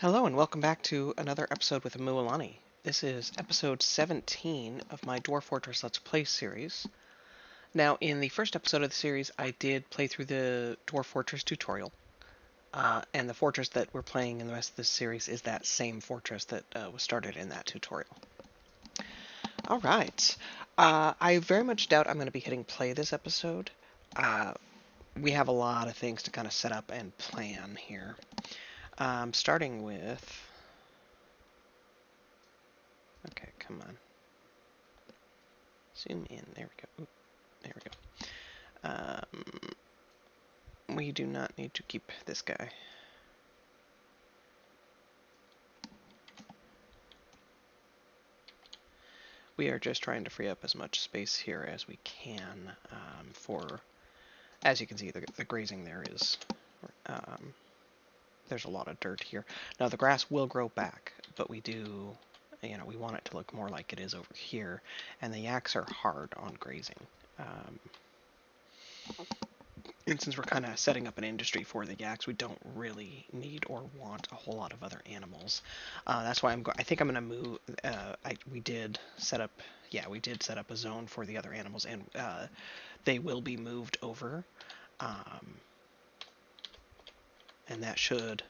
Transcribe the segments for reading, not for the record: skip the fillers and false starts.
Hello and welcome back to another episode with Mualani. This is episode 17 of my Dwarf Fortress Let's Play series. Now, in the first episode of the series, I did play through the Dwarf Fortress tutorial, and the fortress that we're playing in the rest of this series is that same fortress that was started in that tutorial. Alright, I very much doubt I'm going to be hitting play this episode. We have a lot of things to kind of set up and plan here. Starting with... Okay, come on. Zoom in. There we go. Oop, there we go. We do not need to keep this guy. We are just trying to free up as much space here as we can for, as you can see, the grazing there is, there's a lot of dirt here. Now the grass will grow back, but we do, we want it to look more like it is over here, and the yaks are hard on grazing. And since we're kind of setting up an industry for the yaks, we don't really need or want a whole lot of other animals. That's why I think I'm going to move. We did set up a zone for the other animals, and they will be moved over, and that should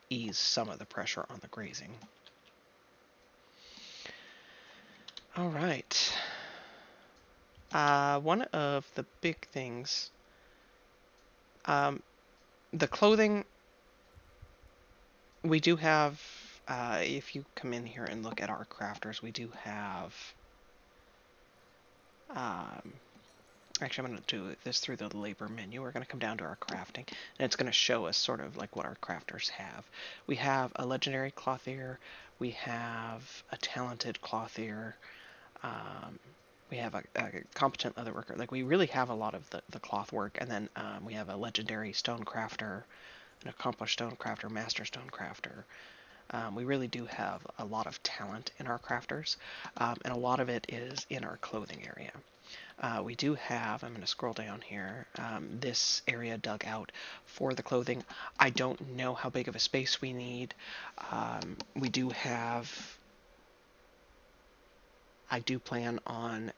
ease some of the pressure on the grazing. All right. One of the big things. The clothing, we do have, if you come in here and look at our crafters, we do have, actually I'm going to do this through the labor menu. We're going to come down to our crafting, and it's going to show us sort of like what our crafters have. We have a legendary clothier, we have a talented clothier, we have a competent leather worker. Like, we really have a lot of the cloth work, and then we have a legendary stone crafter, an accomplished stone crafter, master stone crafter. We really do have a lot of talent in our crafters, and a lot of it is in our clothing area. We do have, I'm going to scroll down here, this area dug out for the clothing. I don't know how big of a space we need. We do have... I do plan on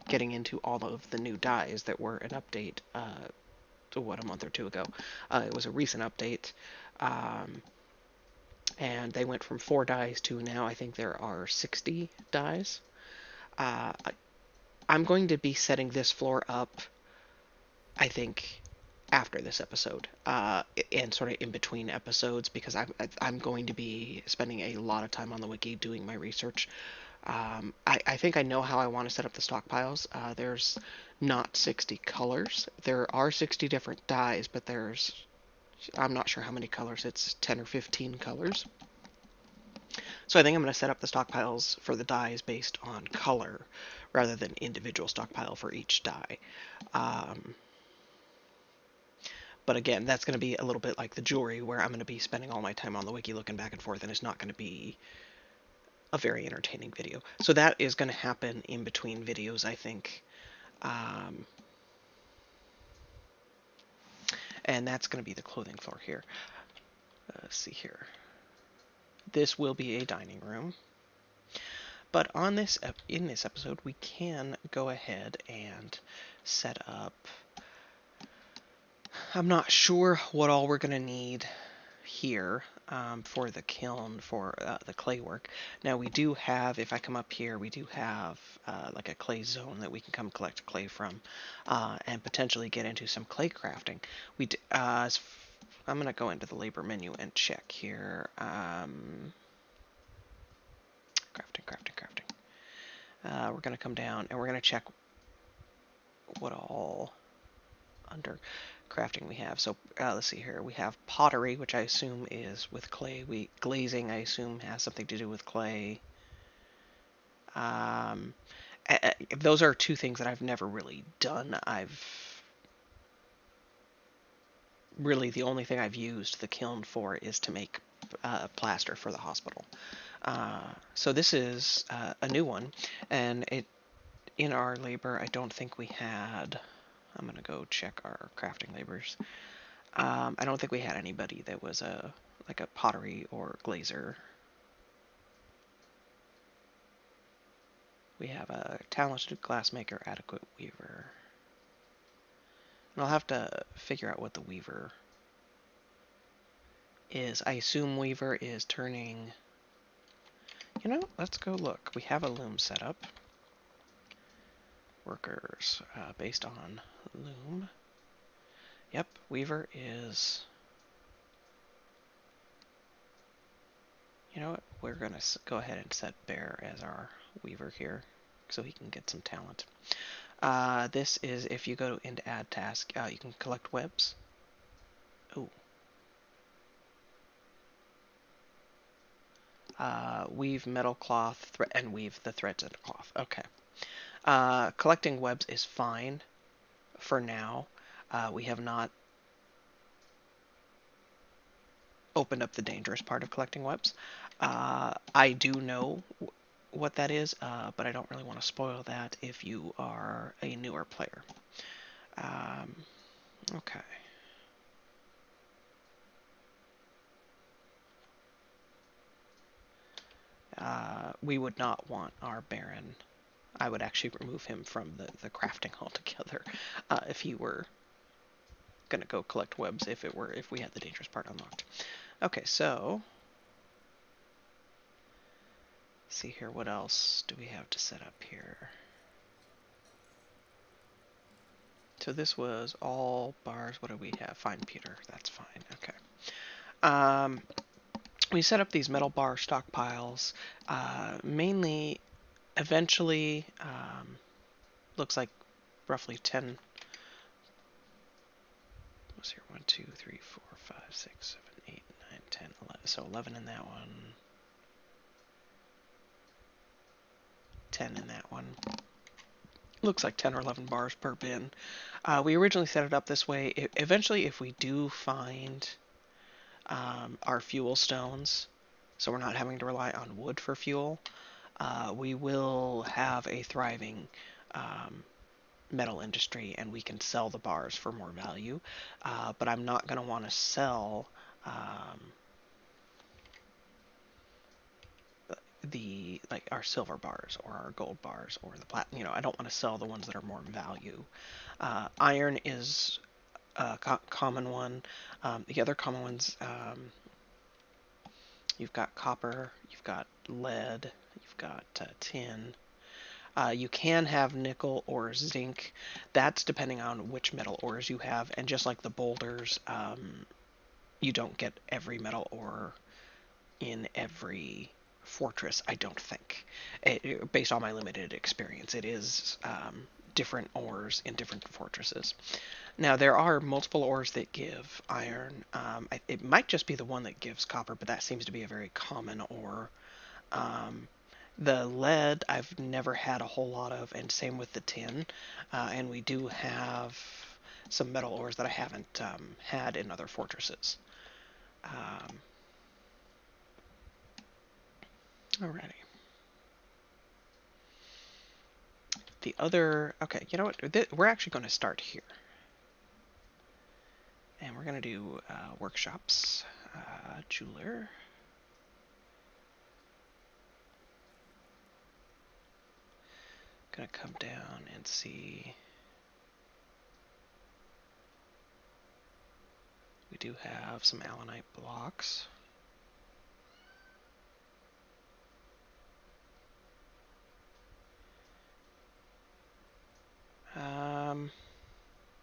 getting into all of the new dyes that were an update a month or two ago. It was a recent update, and they went from 4 dyes to now I think there are 60 dyes. I'm going to be setting this floor up, I think, after this episode, and sort of in between episodes, because I'm going to be spending a lot of time on the wiki doing my research. I think I know how I want to set up the stockpiles. There's not 60 colors. There are 60 different dyes, but I'm not sure how many colors. It's 10 or 15 colors. So I think I'm going to set up the stockpiles for the dyes based on color rather than individual stockpile for each dye. But again, that's going to be a little bit like the jewelry, where I'm going to be spending all my time on the wiki looking back and forth, and it's not going to be a very entertaining video. So that is going to happen in between videos, I think. And that's going to be the clothing floor here. Let's see here. This will be a dining room. But in this episode, we can go ahead and set up... I'm not sure what all we're going to need here for the kiln, for the clay work. Now we do have, if I come up here, we do have like a clay zone that we can come collect clay from, and potentially get into some clay crafting. I'm going to go into the labor menu and check here. Crafting. We're going to come down and we're going to check what all under crafting we have. So let's see here. We have pottery, which I assume is with clay. Glazing, I assume, has something to do with clay. Those are two things that I've never really done. Really, the only thing I've used the kiln for is to make plaster for the hospital. So this is a new one, and in our labor, I don't think we had... I'm going to go check our crafting labors. I don't think we had anybody that was a like a pottery or glazer. We have a talented glassmaker, adequate weaver. And I'll have to figure out what the weaver is. I assume weaver is turning... You know, let's go look. We have a loom set up. Workers, based on loom. Yep, weaver is... You know what? We're going to go ahead and set Bear as our weaver here so he can get some talent. This is if you go into add task, you can collect webs. Ooh. Weave metal cloth and weave the threads into cloth. Okay. Collecting webs is fine for now. We have not opened up the dangerous part of collecting webs. I do know what that is, but I don't really want to spoil that if you are a newer player. Okay. We would not want our Baron. I would actually remove him from the crafting altogether if he were going to go collect webs if we had the dangerous part unlocked. Okay, so see here, what else do we have to set up here? So this was all bars. What do we have? Fine pewter. That's fine. Okay. We set up these metal bar stockpiles, mainly, eventually, looks like roughly 10. What's here? 1, 2, 3, 4, 5, 6, 7, 8, 9, 10, 11. So 11 in that one. 10 in that one. Looks like 10 or 11 bars per bin. We originally set it up this way. Eventually, if we do find our fuel stones, so we're not having to rely on wood for fuel, we will have a thriving metal industry, and we can sell the bars for more value. But I'm not going to want to sell our silver bars or our gold bars or the platinum. I don't want to sell the ones that are more value. Iron is a common one. The other common ones, you've got copper, you've got lead, you've got tin. You can have nickel or zinc. That's depending on which metal ores you have. And just like the boulders, you don't get every metal ore in every fortress, I don't think. Based on my limited experience, it is different ores in different fortresses. Now, there are multiple ores that give iron. It might just be the one that gives copper, but that seems to be a very common ore. The lead I've never had a whole lot of, and same with the tin. And we do have some metal ores that I haven't had in other fortresses. Alrighty. The other... Okay, you know what? We're actually going to start here. And we're going to do workshops. Jeweler. Gonna come down and see. We do have some allanite blocks.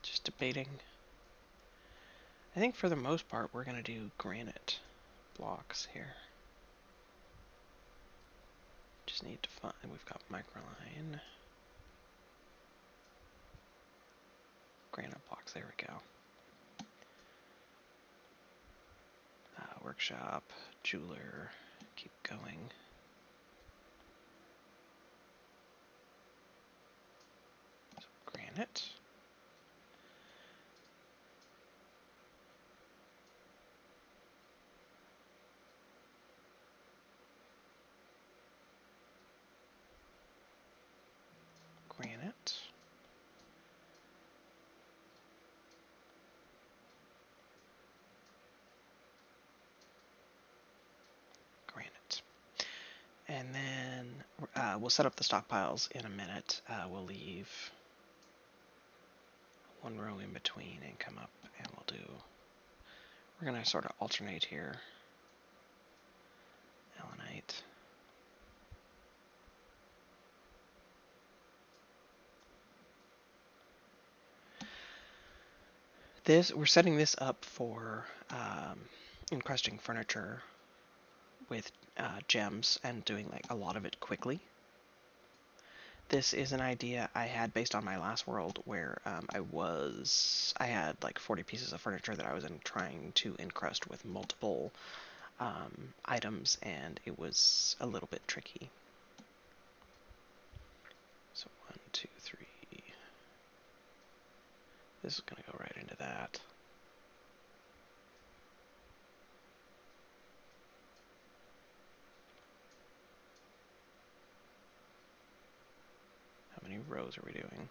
Just debating. I think for the most part we're gonna do granite blocks here. Just need to find. We've got microline. Granite blocks. There we go. Workshop, jeweler. Keep going. So granite. Granite. we'll set up the stockpiles in a minute. We'll leave one row in between and come up, and we're going to sort of alternate here. Allanite. We're setting this up for encrusting furniture with gems and doing like a lot of it quickly. This is an idea I had based on my last world where I had like 40 pieces of furniture that I was trying to encrust with multiple items, and it was a little bit tricky. So 1, 2, 3. This is going to go right into that. How many rows are we doing?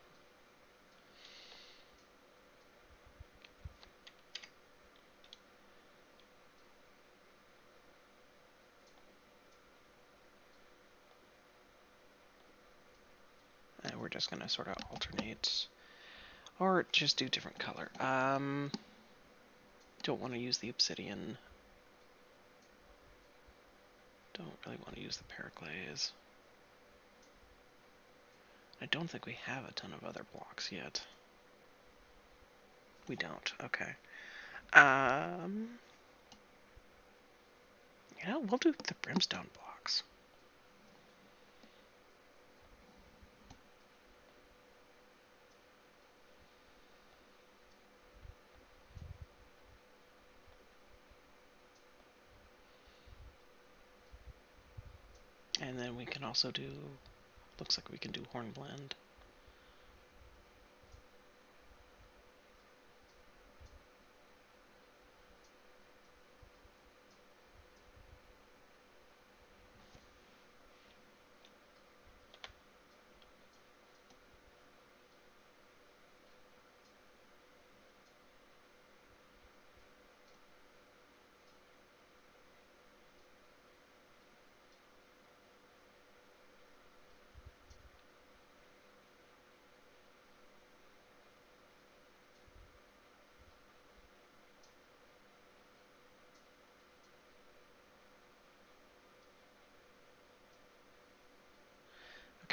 And we're just going to sort of alternate, or just do different color. Don't want to use the obsidian. Don't really want to use the periclase. I don't think we have a ton of other blocks yet. We don't. Okay. We'll do the brimstone blocks. And then we can also do, looks like we can do hornblende.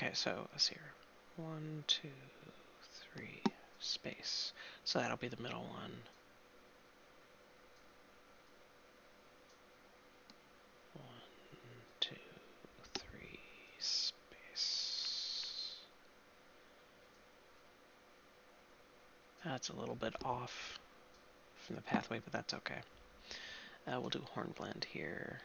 Okay, so let's see here. 1, 2, 3, space. So that'll be the middle one. 1, 2, 3, space. That's a little bit off from the pathway, but that's okay. We'll do hornblende here.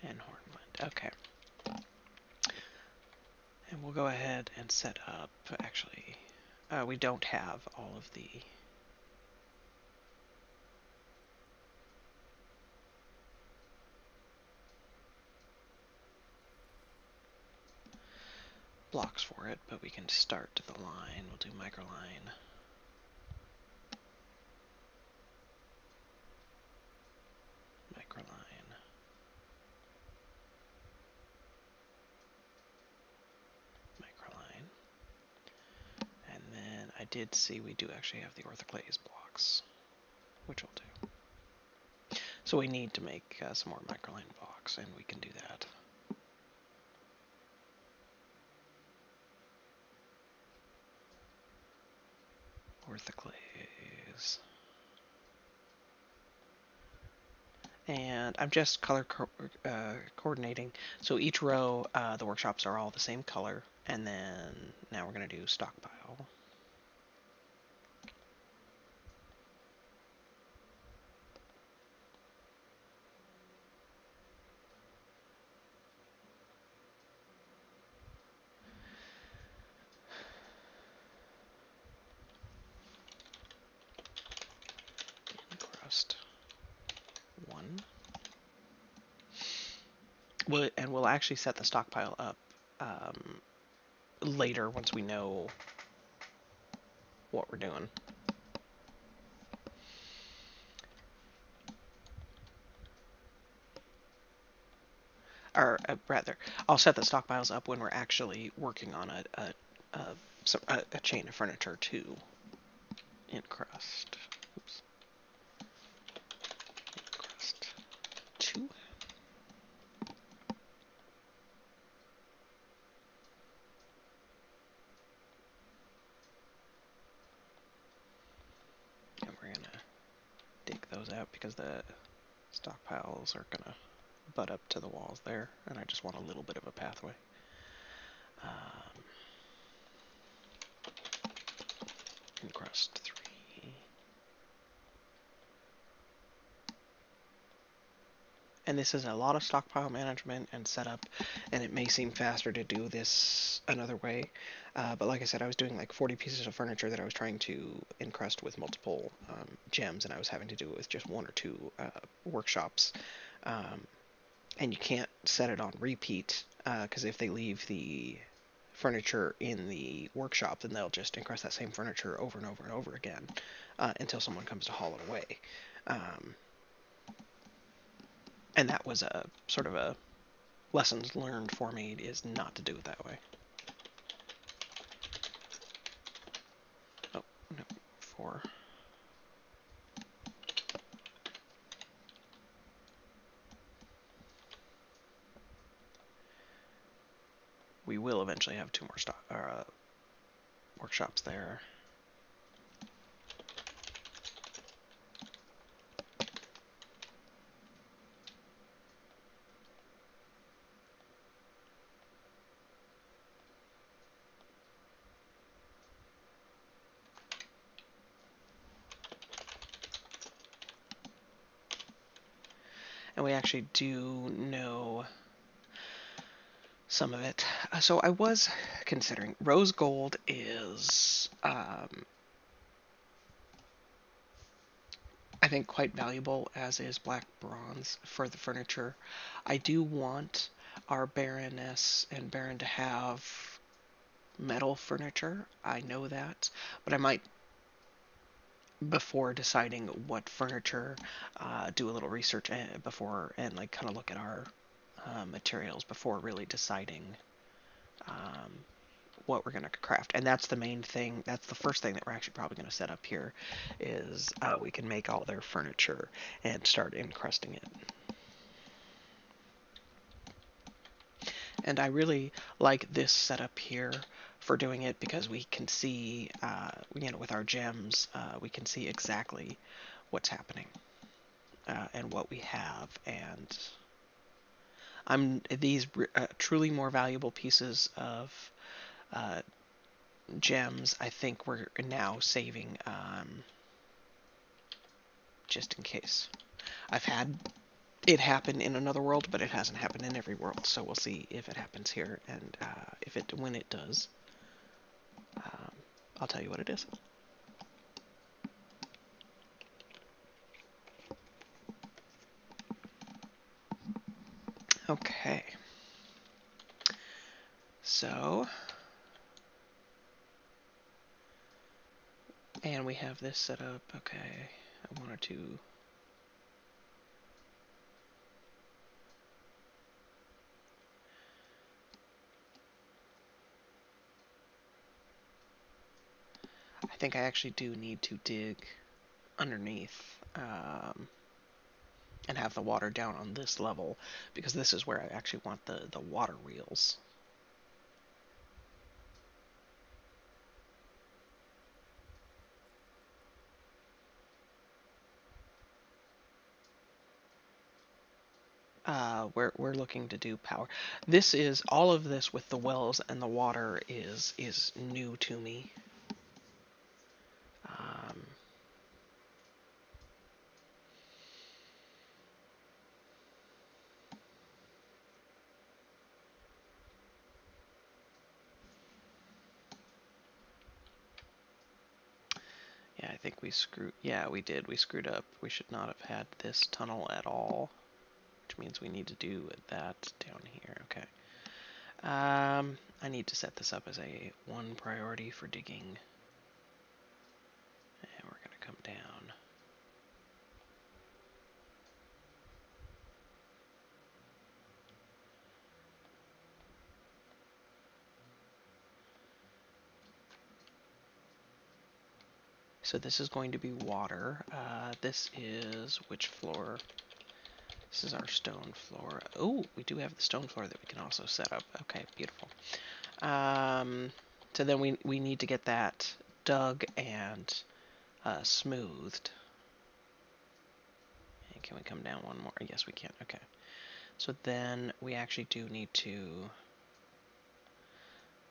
And hornblende. Okay. And we'll go ahead and set up, actually, we don't have all of the blocks for it, but we can start the line. We'll do microline. Microline. Microline. And then I did see we do actually have the orthoclase blocks, which we'll do. So we need to make some more microline blocks, and we can do that. Orthoclase. And I'm just color coordinating. So each row, the workshops are all the same color, and then now we're going to do stockpile. we'll actually set the stockpile up um, later once we know what we're doing. Or rather, I'll set the stockpiles up when we're actually working on a chain of furniture to encrust. Oops. Encrust two. And we're gonna dig those out because the stockpiles are gonna butt up to the walls there, and I just want a little bit of a pathway. Encrust 3. And this is a lot of stockpile management and setup, and it may seem faster to do this another way, but like I said, I was doing like 40 pieces of furniture that I was trying to encrust with multiple gems, and I was having to do it with just one or two workshops. And you can't set it on repeat, because if they leave the furniture in the workshop, then they'll just encrust that same furniture over and over and over again until someone comes to haul it away. And that was a sort of a lessons learned for me, is not to do it that way. Oh, no, 4. We will eventually have 2 more workshops there. And we actually do know some of it. So I was considering rose gold is, I think, quite valuable, as is black bronze for the furniture. I do want our Baroness and Baron to have metal furniture. I know that, but I might, before deciding what furniture, do a little research before, and like kind of look at our materials before really deciding um, what we're going to craft. And that's the main thing. That's the first thing that we're actually probably going to set up here, is we can make all their furniture and start encrusting it. And I really like this setup here for doing it, because we can see, with our gems, we can see exactly what's happening and what we have. And these truly more valuable pieces of gems, I think we're now saving, just in case. I've had it happen in another world, but it hasn't happened in every world, so we'll see if it happens here, and when it does, I'll tell you what it is. Okay. So, and we have this set up. Okay, I wanted to. I think I actually do need to dig underneath, and have the water down on this level, because this is where I actually want the water wheels. We're looking to do power. This is all of this with the wells and the water is new to me. Um, yeah, I think we screwed. Yeah, we did. We screwed up. We should not have had this tunnel at all, which means we need to do that down here. Okay. I need to set this up as a 1 priority for digging. And we're going to come down. So this is going to be water. This is which floor? This is our stone floor. Oh, we do have the stone floor that we can also set up. Okay, beautiful. So then we need to get that dug and smoothed. And can we come down one more? Yes, we can. Okay. So then we actually do need to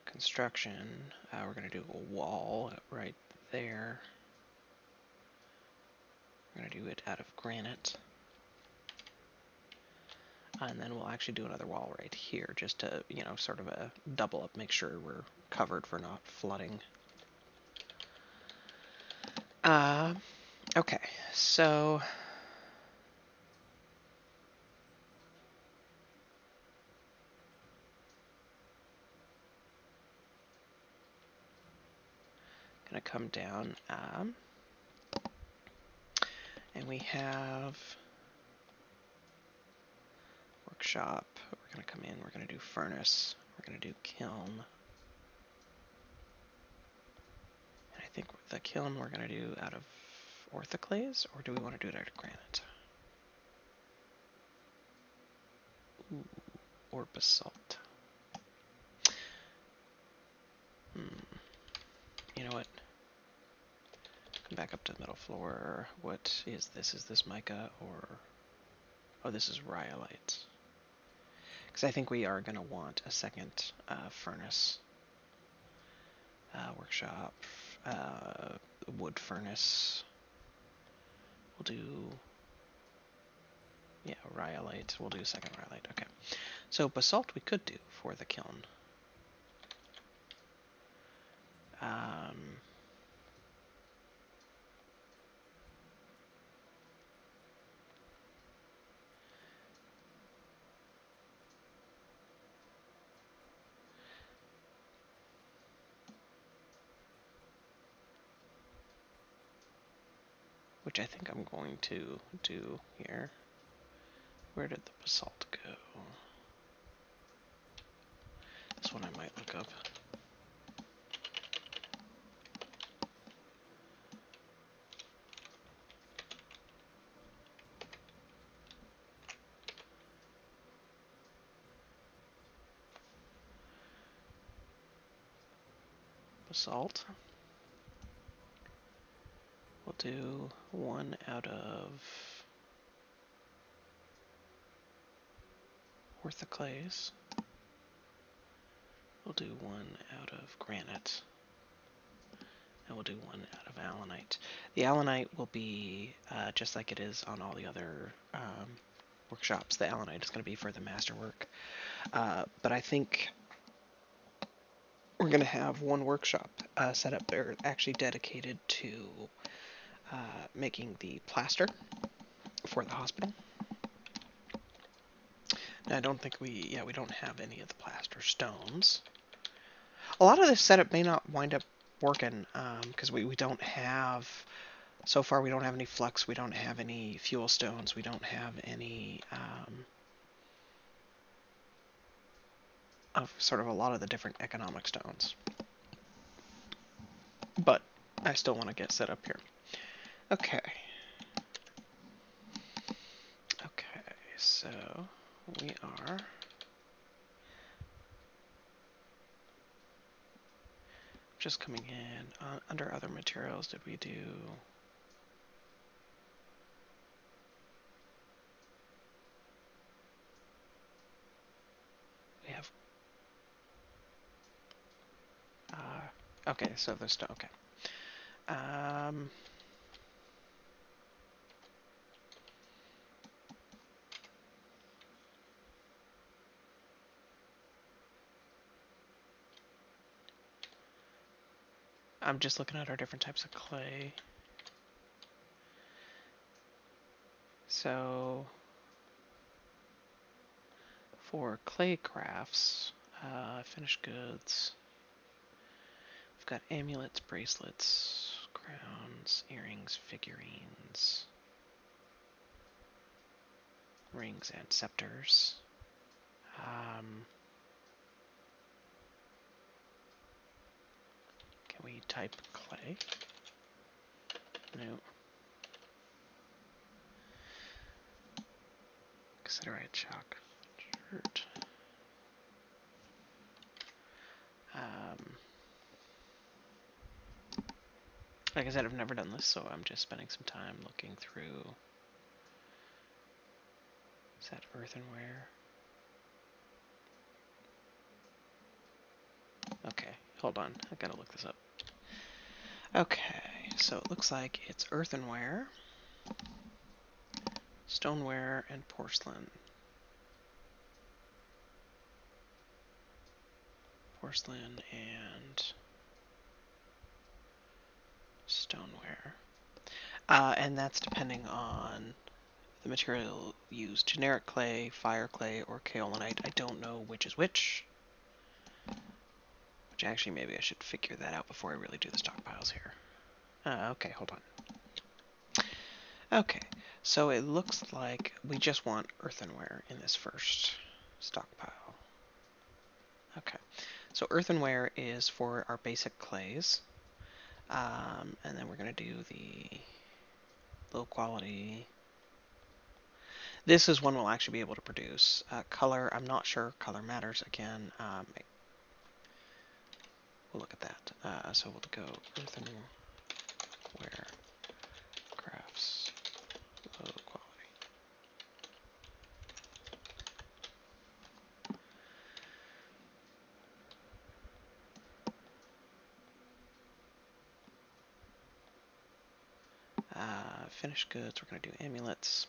construction. We're going to do a wall right there. We're going to do it out of granite. And then we'll actually do another wall right here just to, you know, sort of a double up, make sure we're covered for not flooding. Okay, so gonna come down, and we have workshop. We're gonna come in, we're gonna do furnace, we're gonna do kiln. And I think the kiln we're gonna do out of orthoclase, or do we want to do it out of granite? Ooh, or basalt. You know what? Come back up to the middle floor. What is this? Is this mica or... Oh, this is rhyolite. Because I think we are going to want a second furnace. Workshop. Wood furnace. We'll do... Yeah, rhyolite. We'll do a second rhyolite. Okay. So basalt we could do for the kiln. Which I think I'm going to do here. Where did the basalt go? This one I might look up. Basalt. We'll do one out of orthoclase. We'll do one out of granite. And we'll do one out of allanite. The allanite will be just like it is on all the other workshops. The allanite is going to be for the masterwork. But I think we're going to have one workshop set up there actually dedicated to making the plaster for the hospital. Now, I don't think we don't have any of the plaster stones. A lot of this setup may not wind up working because we don't have, so far we don't have any flux, we don't have any fuel stones, we don't have any of sort of a lot of the different economic stones. But I still want to get set up here. Okay. Okay, so we are just coming in. Under other materials, did we do... We have... okay, so there's still... Okay. I'm just looking at our different types of clay. So For clay crafts, finished goods, we've got amulets, bracelets, crowns, earrings, figurines, rings, and scepters. Can we type clay? No. Considerite chalk. Dirt. Like I said, I've never done this, so I'm just spending some time looking through. Is that earthenware? Okay, hold on. I gotta look this up. Okay, so it looks like it's earthenware, stoneware, and porcelain. Porcelain and stoneware. And that's depending on the material used. Generic clay, fire clay, or kaolinite. I don't know which is which. Which actually maybe I should figure that out before I really do the stockpiles here. Okay, hold on. Okay, so it looks like we just want earthenware in this first stockpile. Okay, so earthenware is for our basic clays. And then we're going to do the low quality. This is one we'll actually be able to produce. Color, I'm not sure color matters again. We'll look at that. So we'll go earthenware crafts low quality. Finished goods, we're going to do amulets,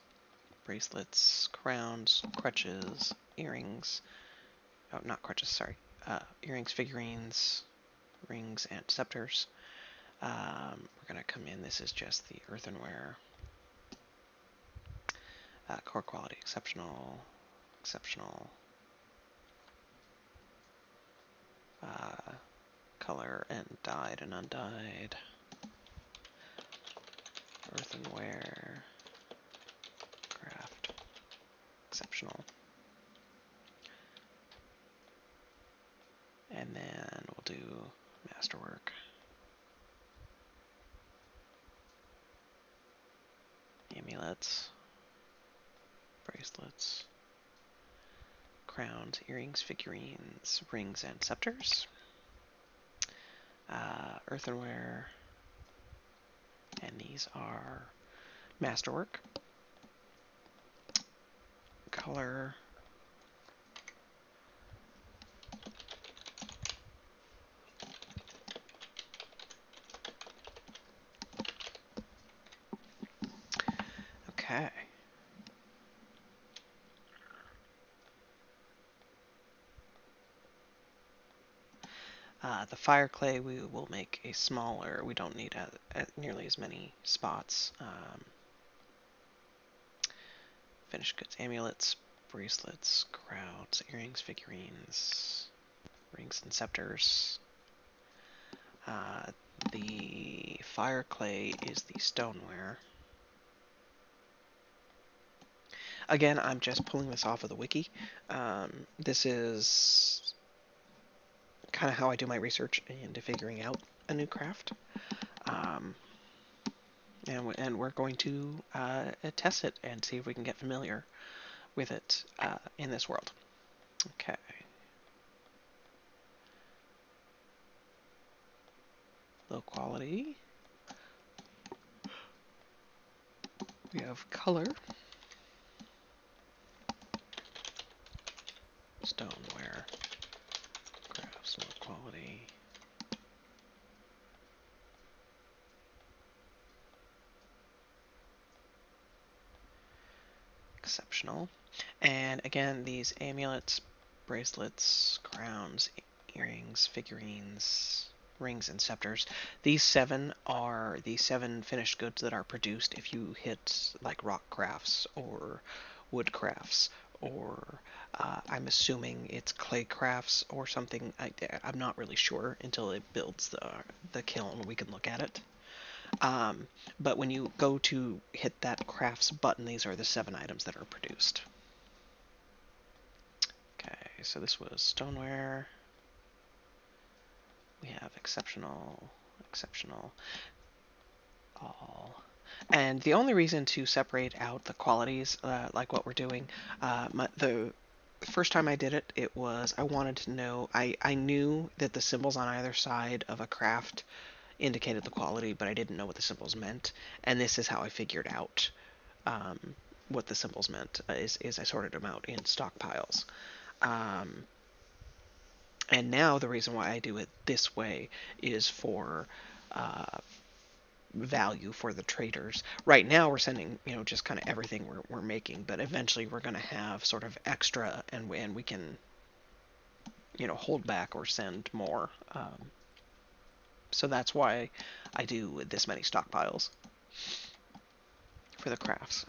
bracelets, crowns, crutches, earrings. Oh, not crutches, sorry. Earrings, figurines, rings, and scepters. We're going to come in, this is just the earthenware. Core quality, exceptional, exceptional. Color and dyed and undyed. Earthenware. Craft. Exceptional. And then we'll do masterwork. Amulets. Bracelets. Crowns, earrings, figurines, rings, and scepters. Earthenware. And these are masterwork. Color. Okay. The fire clay we will make a smaller, we don't need nearly as many spots. Finished goods, amulets, bracelets, crowns, earrings, figurines, rings, and scepters. The fire clay is the stoneware. Again, I'm just pulling this off of the wiki. This is kind of how I do my research into figuring out a new craft. And we're going to test it and see if we can get familiar with it in this world. Okay. Low quality. We have color. Stoneware. Crafts, low quality. Exceptional. And again, these amulets, bracelets, crowns, earrings, figurines, rings, and scepters. These 7 are the 7 finished goods that are produced if you hit like rock crafts or wood crafts or I'm assuming it's clay crafts or something. I'm not really sure until it builds the kiln. We can look at it. But when you go to hit that crafts button, these are the 7 items that are produced. Okay, so this was stoneware. We have exceptional, exceptional, all. And the only reason to separate out the qualities, like what we're doing, the first time I did it, it was I wanted to know, I knew that the symbols on either side of a craft indicated the quality, but I didn't know what the symbols meant. And this is how I figured out what the symbols meant, is I sorted them out in stockpiles. And now the reason why I do it this way is for value for the traders. Right now we're sending, just kind of everything we're making, but eventually we're going to have sort of extra, and we can, hold back or send more. So that's why I do this many stockpiles for the crafts.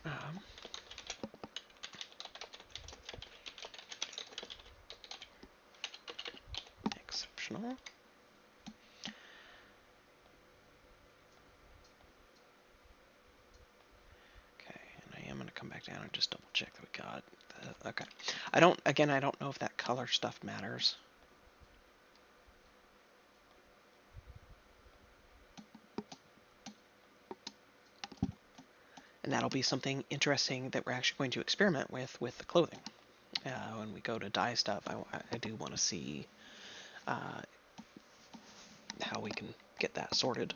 Exceptional. Okay, and I am going to come back down and just double check that we got okay. I don't know if that color stuff matters. And that'll be something interesting that we're actually going to experiment with the clothing. When we go to dye stuff, I do want to see how we can get that sorted.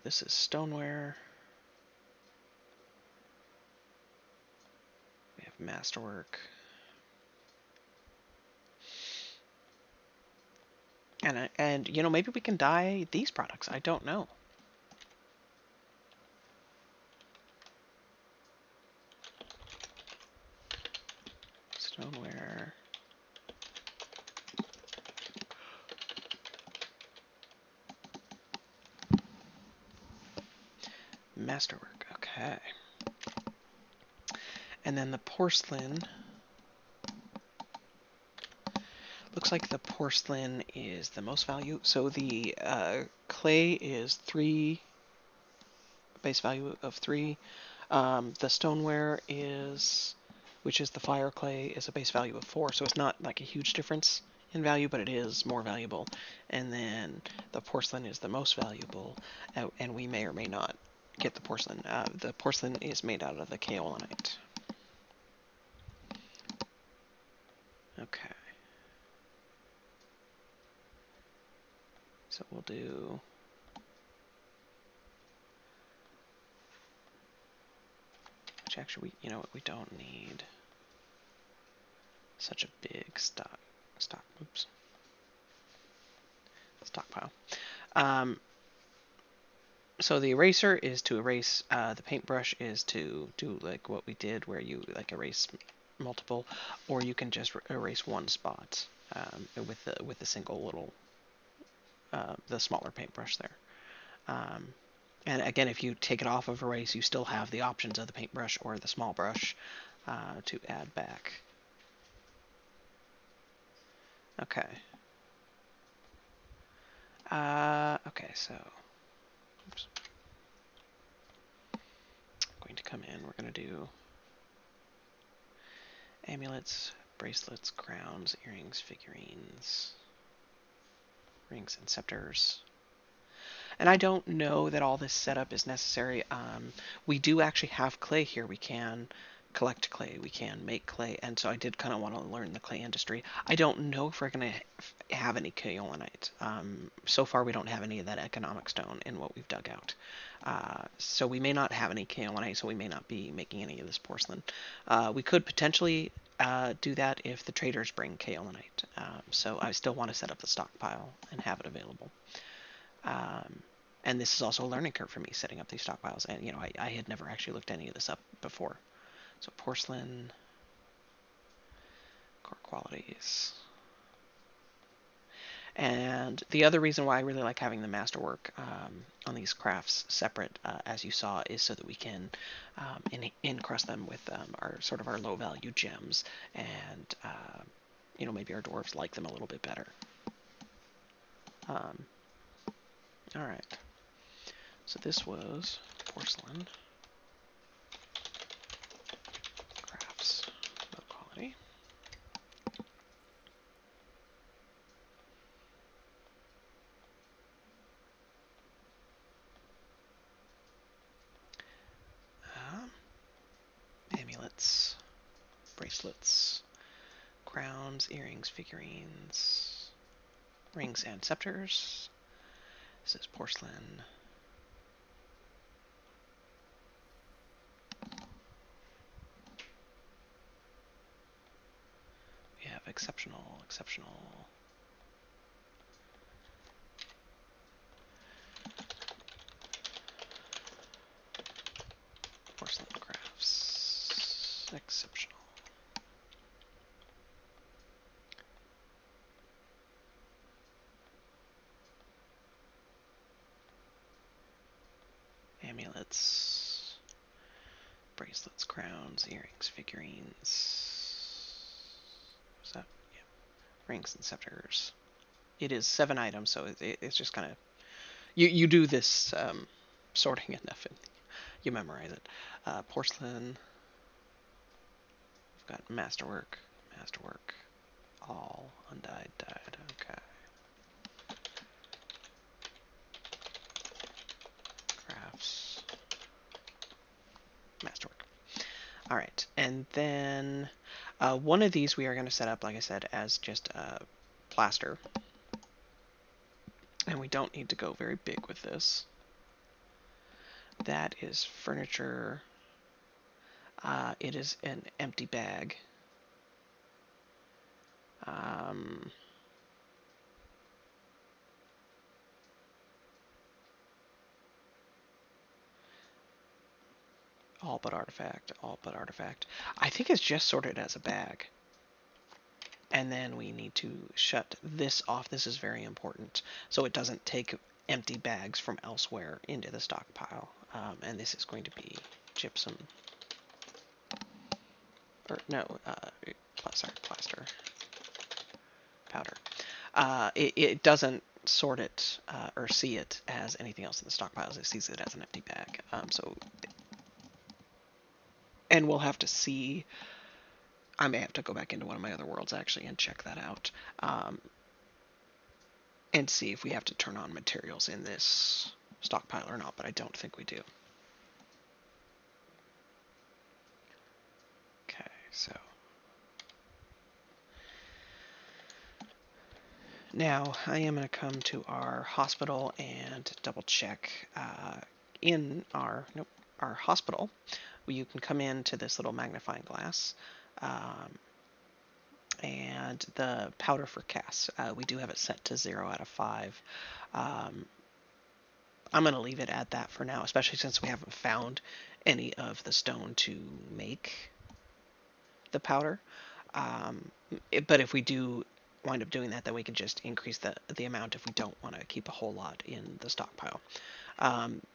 This is stoneware. We have masterwork. And maybe we can dye these products. I don't know. Stoneware. Masterwork. Okay. And then the porcelain. Looks like the porcelain is the most value. So the clay is 3, base value of 3. The stoneware is, which is the fire clay, is a base value of 4. So it's not like a huge difference in value, but it is more valuable. And then the porcelain is the most valuable, and we may or may not get the porcelain. The porcelain is made out of the kaolinite. Okay. So we'll do... Which actually, we don't need such a big stockpile. So the eraser is to erase, the paintbrush is to do like what we did where you like erase multiple, or you can just erase one spot with the single little, the smaller paintbrush there. And again, if you take it off of erase, you still have the options of the paintbrush or the small brush to add back. Okay. Okay, so oops. I'm going to come in. We're going to do amulets, bracelets, crowns, earrings, figurines, rings, and scepters. And I don't know that all this setup is necessary. We do actually have clay here. We can collect clay. We can make clay. And so I did kind of want to learn the clay industry. I don't know if we're going to have any kaolinite. So far, we don't have any of that economic stone in what we've dug out. So we may not have any kaolinite, so we may not be making any of this porcelain. We could potentially do that if the traders bring kaolinite. So I still want to set up the stockpile and have it available. And this is also a learning curve for me, setting up these stockpiles. And, I had never actually looked any of this up before. So porcelain, core qualities. And the other reason why I really like having the masterwork on these crafts separate, as you saw, is so that we can encrust them with our sort of our low value gems, and maybe our dwarves like them a little bit better. All right. So this was porcelain crafts, low quality. Amulets, bracelets, crowns, earrings, figurines, rings, and scepters. This is porcelain. We have exceptional. Porcelain crafts. Exceptional. Amulets. Bracelets, crowns, earrings, figurines. What's that? Yeah. Rings and scepters. It is 7 items, so it's just kind of... You do this sorting enough and you memorize it. Porcelain. We've got masterwork. All undyed, dyed. Okay. Crafts. Masterwork. All right, and then one of these we are going to set up, like I said, as just plaster. And we don't need to go very big with this. That is furniture. It is an empty bag. All but artifact. I think it's just sorted as a bag. And then we need to shut this off. This is very important, so it doesn't take empty bags from elsewhere into the stockpile. And this is going to be gypsum. Or no, plaster. Powder. It doesn't sort it or see it as anything else in the stockpiles. It sees it as an empty bag. And we'll have to see. I may have to go back into one of my other worlds actually and check that out, and see if we have to turn on materials in this stockpile or not. But I don't think we do. Okay, so now I am going to come to our hospital and double check in our hospital. You can come into this little magnifying glass, and the powder for casts. We do have it set to 0 out of 5. I'm going to leave it at that for now, especially since we haven't found any of the stone to make the powder. But if we do wind up doing that, then we can just increase the amount if we don't want to keep a whole lot in the stockpile.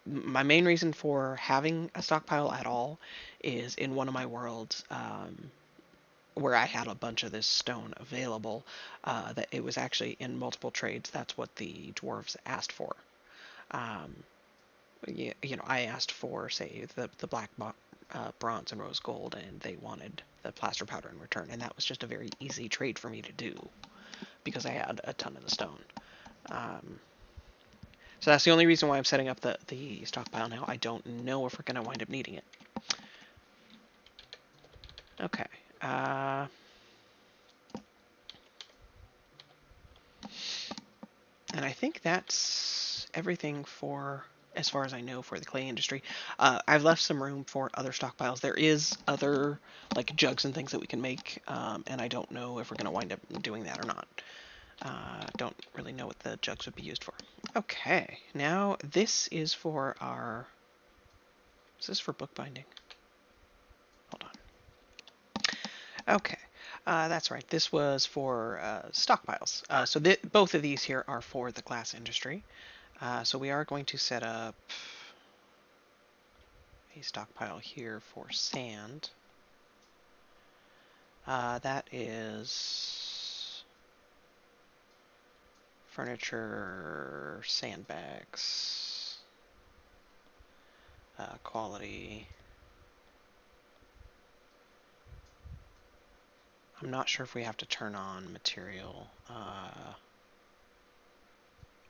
My main reason for having a stockpile at all is in one of my worlds where I had a bunch of this stone available, that it was actually in multiple trades. That's what the dwarves asked for. I asked for, say, the black bronze and rose gold, and they wanted the plaster powder in return, and that was just a very easy trade for me to do because I had a ton of the stone. So that's the only reason why I'm setting up the stockpile now. I don't know if we're going to wind up needing it. Okay. And I think that's everything for, as far as I know, for the clay industry. I've left some room for other stockpiles. There is other, like, jugs and things that we can make, and I don't know if we're going to wind up doing that or not. Don't really know what the jugs would be used for. Okay, now this is for our... Is this for bookbinding? Hold on. Okay. That's right. This was for stockpiles. So both of these here are for the glass industry. So we are going to set up a stockpile here for sand. That is furniture, sandbags, quality. I'm not sure if we have to turn on material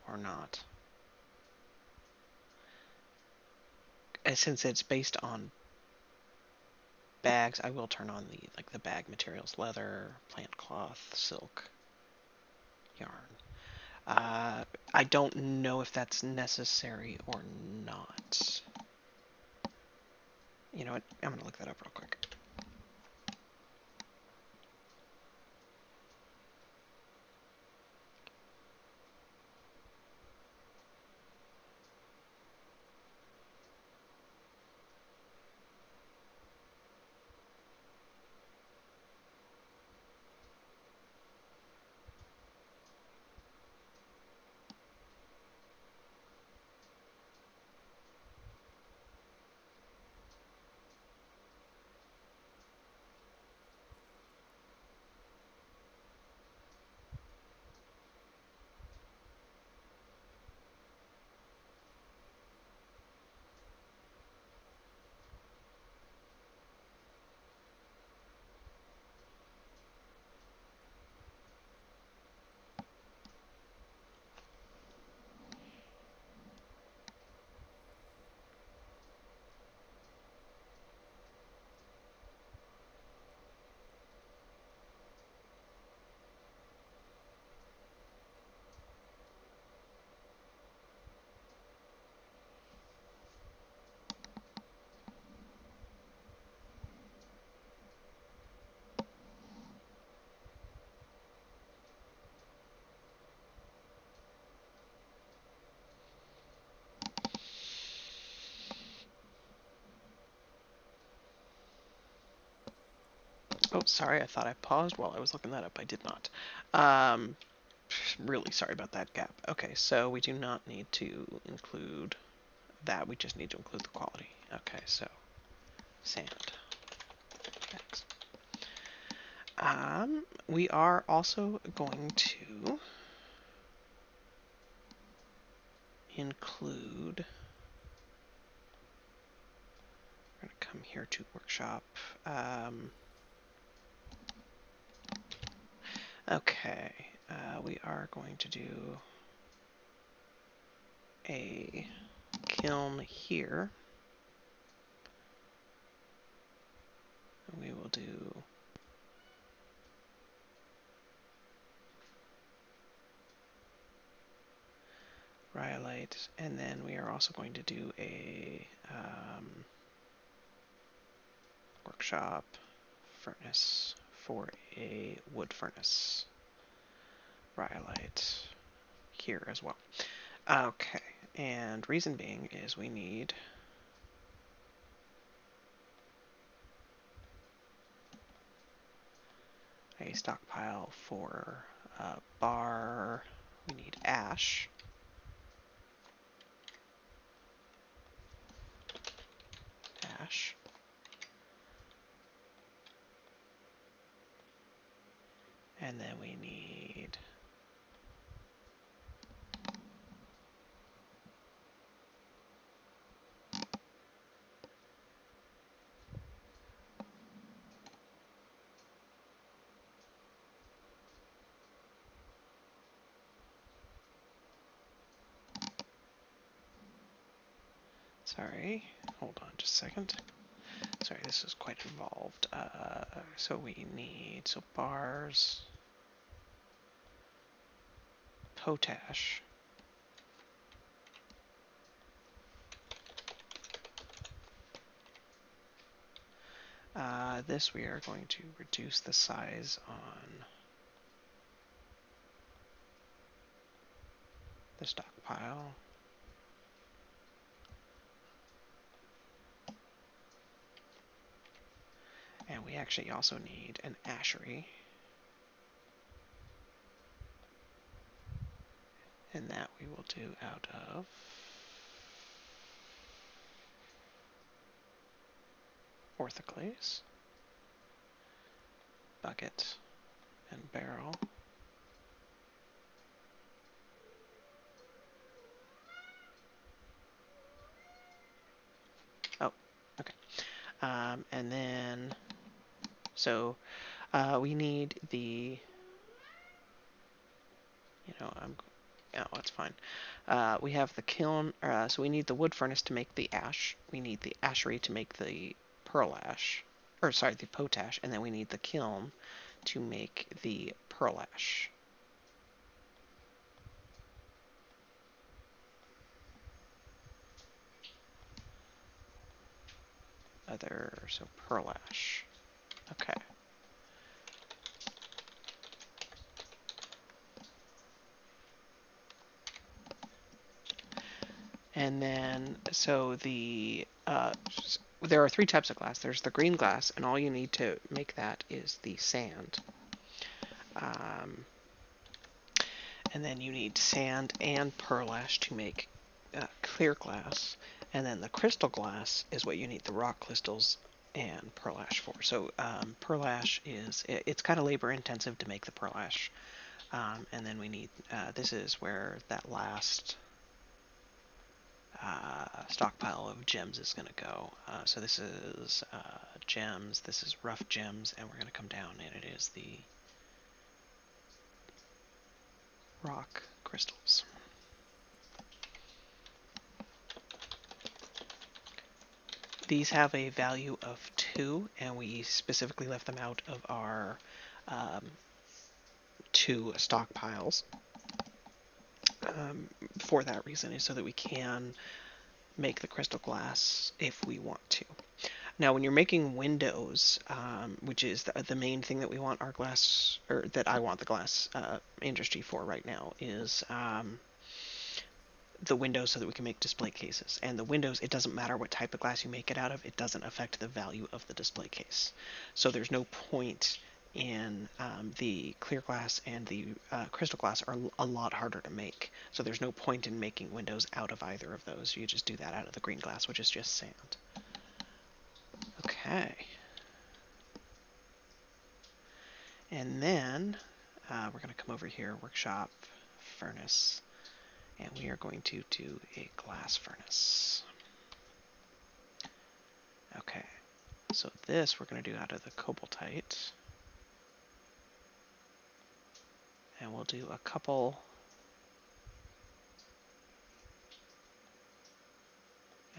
or not. Since it's based on bags, I will turn on the bag materials: leather, plant cloth, silk, yarn. I don't know if that's necessary or not. You know what? I'm gonna look that up real quick. Oh, sorry, I thought I paused while I was looking that up. I did not. Um, really sorry about that gap. Okay, so we do not need to include that. We just need to include the quality. Okay, so sand. Next. We are also going to include. We're going to come here to workshop. Okay, we are going to do a kiln here. We will do rhyolite, and then we are also going to do a workshop furnace for a wood furnace. Rhyolite here as well. Okay, and reason being is we need a stockpile for bar. We need ash. Ash. And then we need sorry, hold on just a second. Sorry, this is quite involved. So we need, so bars, potash, this we are going to reduce the size on the stockpile. And we actually also need an ashery. And that we will do out of orthoclase, bucket, and barrel. Oh, okay. And then, so we need the, oh, that's fine. We have the kiln, so we need the wood furnace to make the ash. We need the ashery to make the pearl ash, or sorry, the potash, and then we need the kiln to make the pearl ash. So pearl ash. Okay. And then, so there are three types of glass. There's the green glass, and all you need to make that is the sand. And then you need sand and pearl ash to make clear glass. And then the crystal glass is what you need the rock crystals and pearl ash for. So pearl ash it's kind of labor intensive to make the pearl ash. And then we need, this is where that last stockpile of gems is going to go. So this is gems, this is rough gems, and we're going to come down and it is the rock crystals. These have a value of 2, and we specifically left them out of our 2 stockpiles for that reason, is so that we can make the crystal glass if we want to. Now, when you're making windows, which is the main thing that we want our glass, or that I want the glass industry for right now, is the windows so that we can make display cases. And the windows, it doesn't matter what type of glass you make it out of, it doesn't affect the value of the display case. So there's no point in the clear glass, and the crystal glass are a lot harder to make. So there's no point in making windows out of either of those. You just do that out of the green glass, which is just sand. Okay. And then we're going to come over here, workshop, furnace, and we are going to do a glass furnace. Okay, so this we're going to do out of the cobaltite. And we'll do a couple.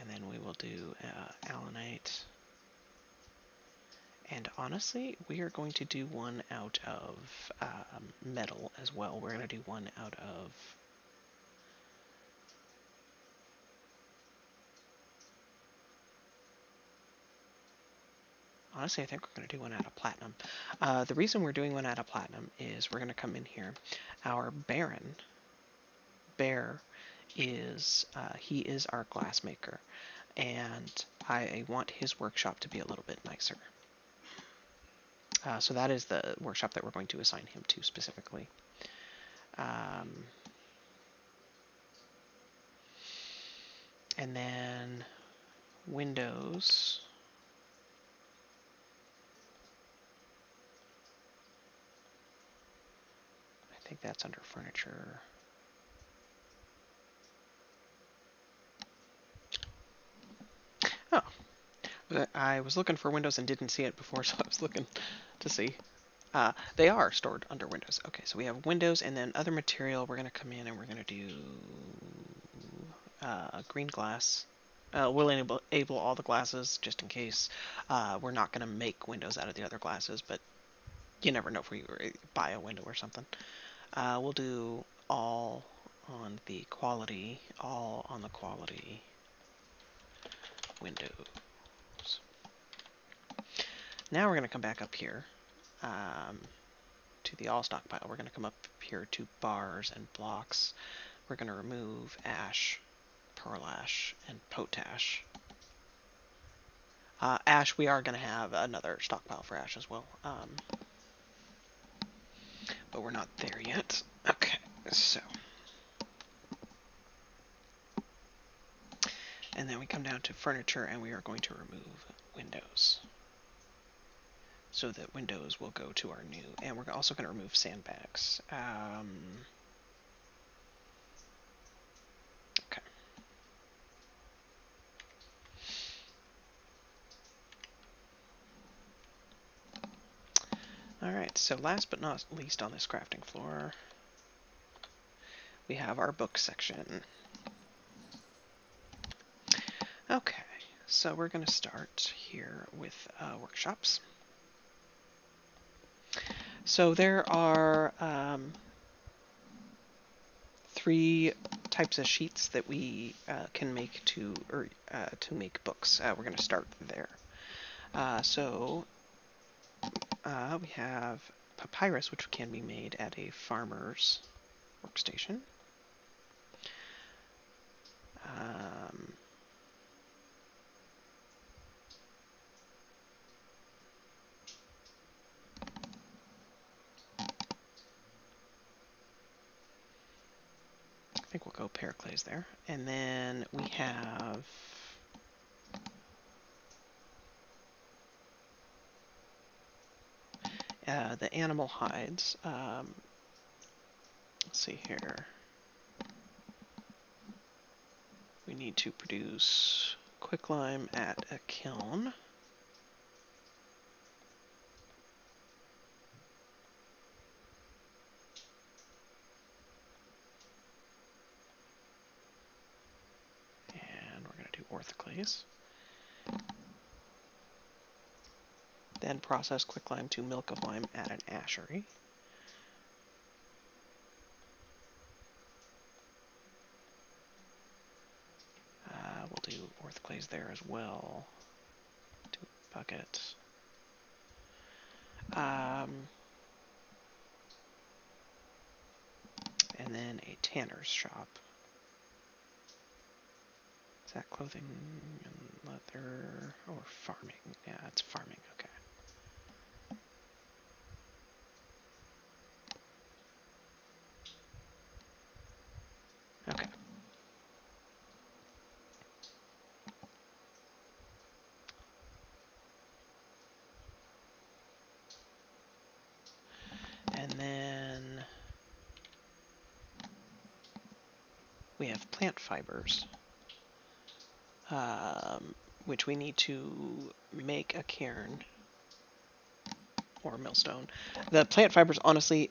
And then we will do allanite. And honestly, we are going to do one out of metal as well. We're going to do one out of... Honestly, I think we're going to do one out of platinum. The reason we're doing one out of platinum is we're going to come in here. Our Bear is, he is our glassmaker. And I want his workshop to be a little bit nicer. So that is the workshop that we're going to assign him to specifically. And then windows. I think that's under furniture. Oh, I was looking for windows and didn't see it before, so I was looking to see. They are stored under windows. Okay, so we have windows, and then other material. We're going to come in and we're going to do green glass. We'll enable all the glasses just in case. We're not going to make windows out of the other glasses, but you never know if we buy a window or something. We'll do all on the quality windows. Now we're going to come back up here to the all stockpile. We're going to come up here to bars and blocks. We're going to remove ash, pearl ash, and potash. Ash, we are going to have another stockpile for ash as well. But we're not there yet. Okay, so And then we come down to furniture, and we are going to remove windows. So that windows will go to our new, and we're also going to remove sandbags. Okay. Alright, so last but not least on this crafting floor, we have our book section. Okay, so we're going to start here with workshops. So there are 3 types of sheets that we can make to make books. We're going to start there. So we have papyrus, which can be made at a farmer's workstation. I think we'll go Pericles there. And then we have the animal hides. Let's see here. We need to produce quicklime at a kiln. And we're going to do orthoclase. Then process quicklime to milk of lime at an ashery. We'll do orthoclase there as well. Do buckets. And then a tanner's shop. Is that clothing and leather or farming? Yeah, it's farming, okay. Okay. And then we have plant fibers, which we need to make a cairn or millstone. The plant fibers, honestly,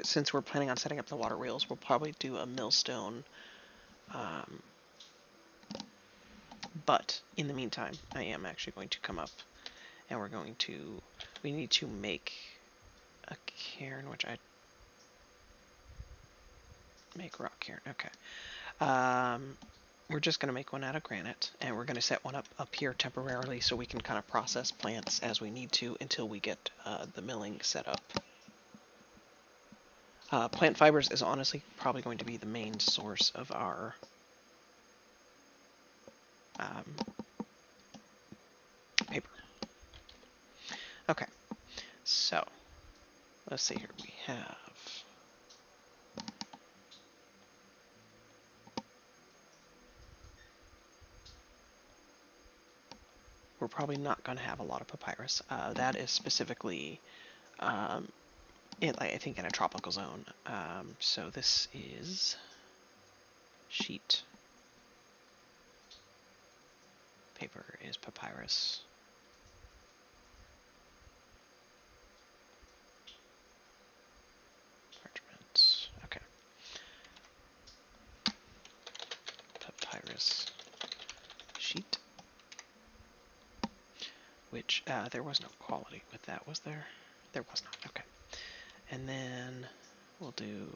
since we're planning on setting up the water wheels, we'll probably do a millstone. But in the meantime, I am actually going to come up and we need to make a cairn, which I make rock cairn. Okay. We're just going to make one out of granite, and we're going to set one up here temporarily so we can kind of process plants as we need to until we get the milling set up. Plant fibers is honestly probably going to be the main source of our paper. Okay, so let's see here. We have we're probably not going to have a lot of papyrus. That is specifically, I think, in a tropical zone. So this is sheet. Paper is papyrus. Parchment. Okay. Papyrus sheet. Which, there was no quality with that, was there? There was not. Okay. And then we'll do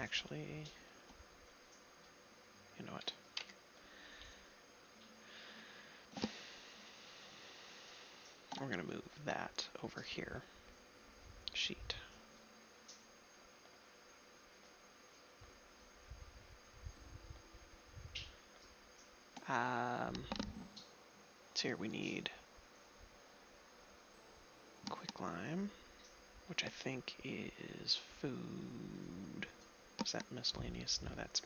actually, you know what? We're going to move that over here. Sheet. So here we need quicklime. which I think is food. Is that miscellaneous? No, that's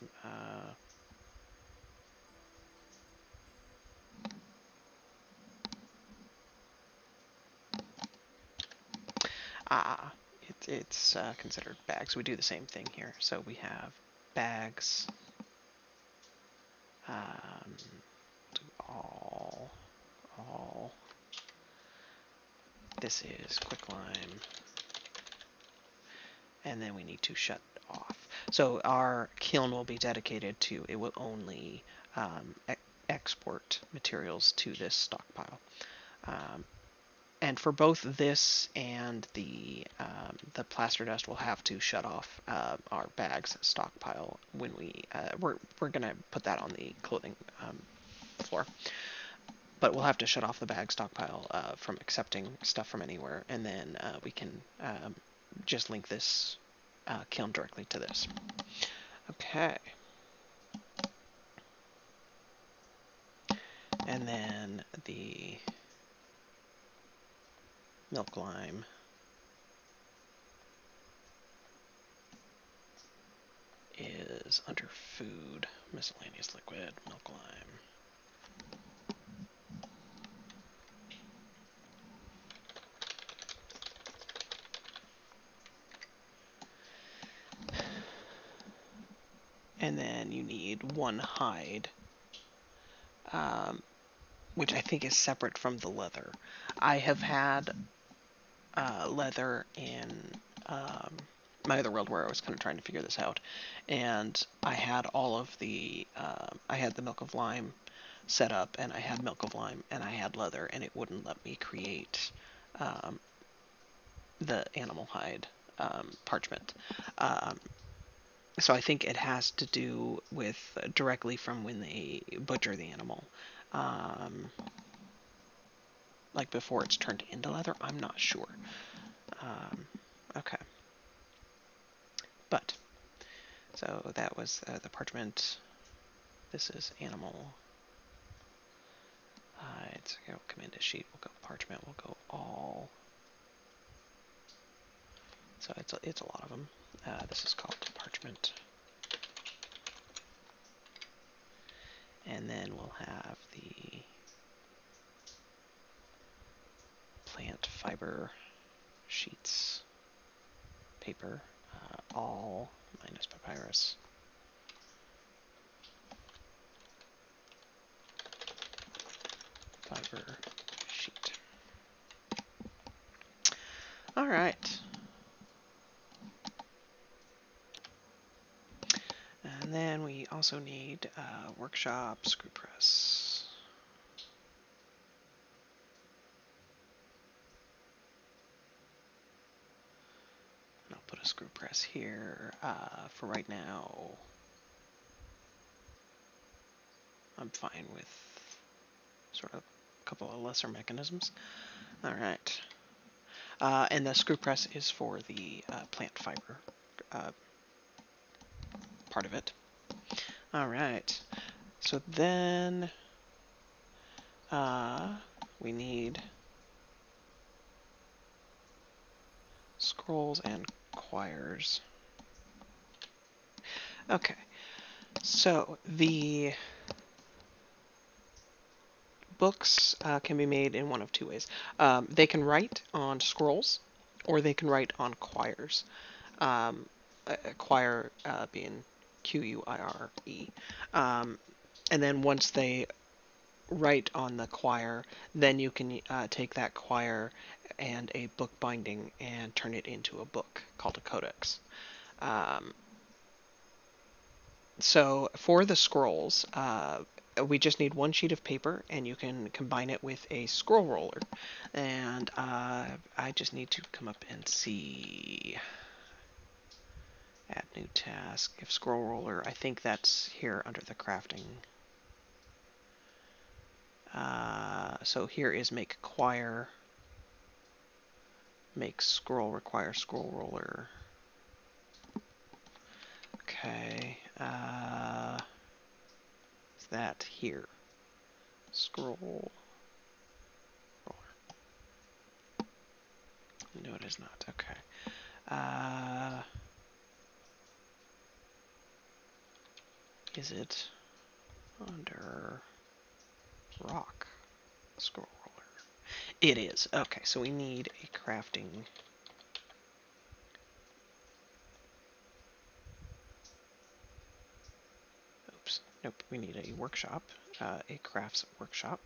ah, it's considered bags. We do the same thing here. So we have bags. Um, all. This is quicklime, and then we need to shut off. So our kiln will be dedicated to, it will only export materials to this stockpile. And for both this and the plaster dust, we'll have to shut off our bags stockpile when we're gonna put that on the clothing floor. But we'll have to shut off the bag stockpile from accepting stuff from anywhere, and then we can just link this kiln directly to this. Okay. And then the milk lime is under food, miscellaneous liquid, milk lime. And then you need one hide, which I think is separate from the leather. I have had leather in my other world where I was kind of trying to figure this out, and I had all of the I had the milk of lime set up, and I had milk of lime, and I had leather, and it wouldn't let me create the animal hide parchment. So I think it has to do with directly from when they butcher the animal. Like before it's turned into leather, I'm not sure. Okay. But, so that was the parchment. This is animal. It's go command a sheet. We'll go parchment. We'll go all. So it's a lot of them. This is called parchment. And then we'll have the plant fiber sheets, paper, all minus papyrus. Fiber sheet. All right. And then we also need workshop screw press. And I'll put a screw press here for right now. I'm fine with sort of a couple of lesser mechanisms. All right. And the screw press is for the plant fiber part of it. All right. So then we need scrolls and quires. Okay. So the books can be made in one of two ways. They can write on scrolls, or they can write on quires. A quire being Quire. And then once they write on the quire, then you can take that quire and a book binding and turn it into a book called a codex. So for the scrolls, we just need one sheet of paper, and you can combine it with a scroll roller. And I just need to come up and see. Add new task. If scroll roller, I think that's here under the crafting. So here is make quire, make scroll, require scroll roller. Okay. Is that here? Scroll roller. You know what is not. Okay. Is it under rock scroll roller? It is. Okay, so we need a crafting. Oops. Nope. We need a workshop, a crafts workshop.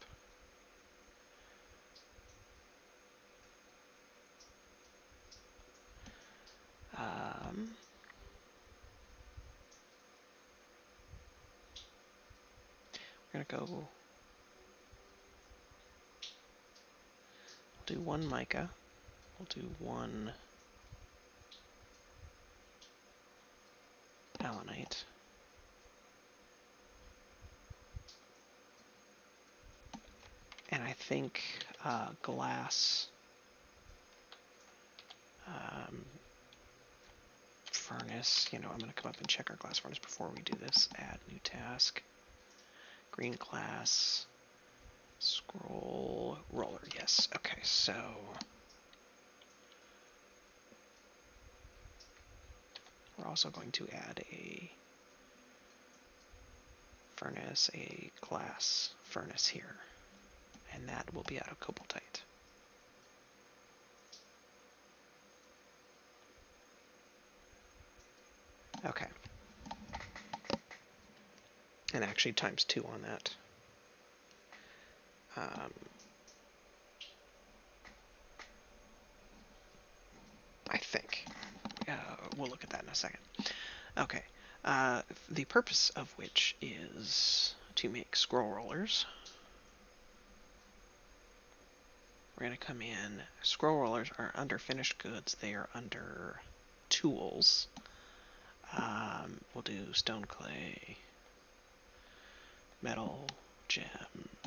We're gonna go. We'll do one mica. We'll do one allanite. And I think glass furnace. I'm going to come up and check our glass furnace before we do this. Add new task. Green glass. Scroll roller. Yes. Okay, so we're also going to add a furnace, a glass furnace here. And that will be out of cobaltite. Okay. And actually times 2 on that. I think. We'll look at that in a second. Okay. The purpose of which is to make scroll rollers. We're going to come in. Scroll rollers are under finished goods. They are under tools. We'll do stone, clay, metal, gem,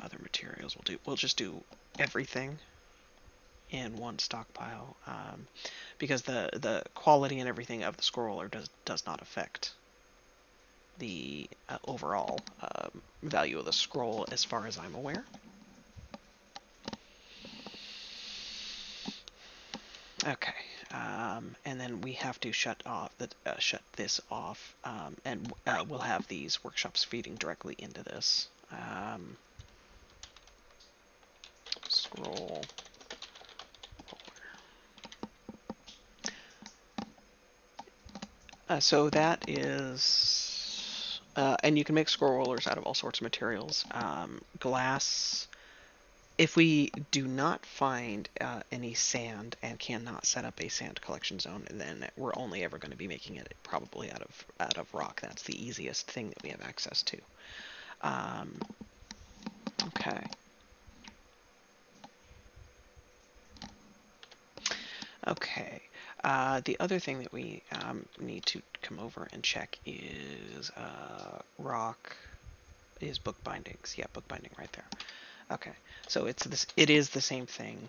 other materials. We'll just do everything in one stockpile, because the quality and everything of the scroll roller does not affect the overall value of the scroll, as far as I'm aware. Okay, and then we have to shut this off, and we'll have these workshops feeding directly into this. Scroll roller. So that is, and you can make scroll rollers out of all sorts of materials. Glass. If we do not find any sand and cannot set up a sand collection zone, then we're only ever going to be making it probably out of rock. That's the easiest thing that we have access to. Okay. Okay. The other thing that we need to come over and check is rock is book bindings. Yeah, book binding right there. Okay, so it is the same thing.